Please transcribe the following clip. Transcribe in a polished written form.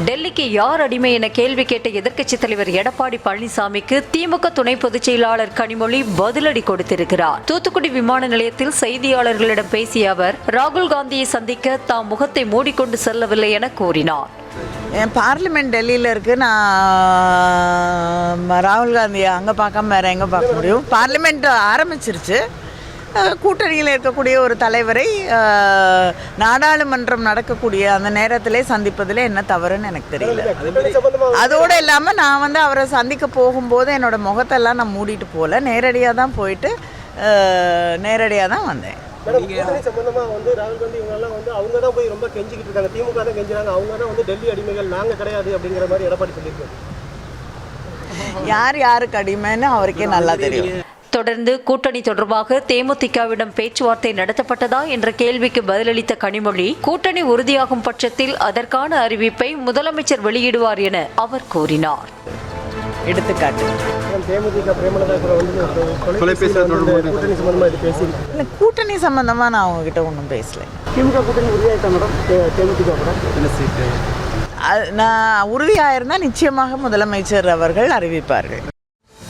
டெல்லிக்கு யார் அடிமை என கேள்வி கேட்ட எதிர்க்கட்சித் தலைவர் எடப்பாடி பழனிசாமிக்கு திமுக துணை பொதுச் செயலாளர் கனிமொழி பதிலடி கொடுத்திருக்கிறார். தூத்துக்குடி விமான நிலையத்தில் செய்தியாளர்களிடம் பேசிய அவர், ராகுல் காந்தியை சந்திக்க தாம் முகத்தை மூடிக்கொண்டு செல்லவில்லை என கூறினார். என் பார்லிமெண்ட் டெல்லியில் இருக்குது. நான் ராகுல் காந்தியை அங்கே பார்க்காம வேறு எங்கே பார்க்க முடியும்? பார்லிமெண்ட் ஆரம்பிச்சிருச்சு. கூட்டணியில் இருக்கக்கூடிய ஒரு தலைவரை நாடாளுமன்றம் நடக்கக்கூடிய அந்த நேரத்திலே சந்திப்பதில் என்ன தவறுன்னு எனக்கு தெரியல. அதோடு இல்லாமல் நான் அவரை சந்திக்க போகும்போது என்னோடய முகத்தெல்லாம் நான் மூடிட்டு போகல, நேரடியாக தான் போயிட்டு நேரடியாக தான் வந்தேன். ராகுல் காந்தி இவங்கெல்லாம் அவங்க தான் போய் ரொம்ப கெஞ்சிக்கிட்டு இருக்காங்க, திமுக தான் கெஞ்சுறாங்க, அவங்க தான் டெல்லி அடிமைகள், நாங்கள் கிடையாது அப்படிங்கிற மாதிரி எடப்பாடி சொல்லியிருக்காங்க. யாருக்கு அடிமைன்னு அவருக்கே நல்லா தெரியும். தொடர்ந்து கூட்டணி தொடர்பாக தேமுதிகவிடம் பேச்சுவார்த்தை நடத்தப்பட்டதா என்ற கேள்விக்கு பதிலளித்த கனிமொழி, கூட்டணி உறுதியாகும் பட்சத்தில் அதற்கான அறிவிப்பை முதலமைச்சர் வெளியிடுவார் என அவர் கூறினார். எடுத்துக்காட்டு கூட்டணி சம்பந்தமா நான் அவங்க கிட்ட ஒன்றும் பேசல. திமுக கூட்டணி உறுதியாயிட்டா மேடம்? தேமுதிக நான் உறுதியாயிருந்தா நிச்சயமாக முதலமைச்சர் அவர்கள் அறிவிப்பார்கள்.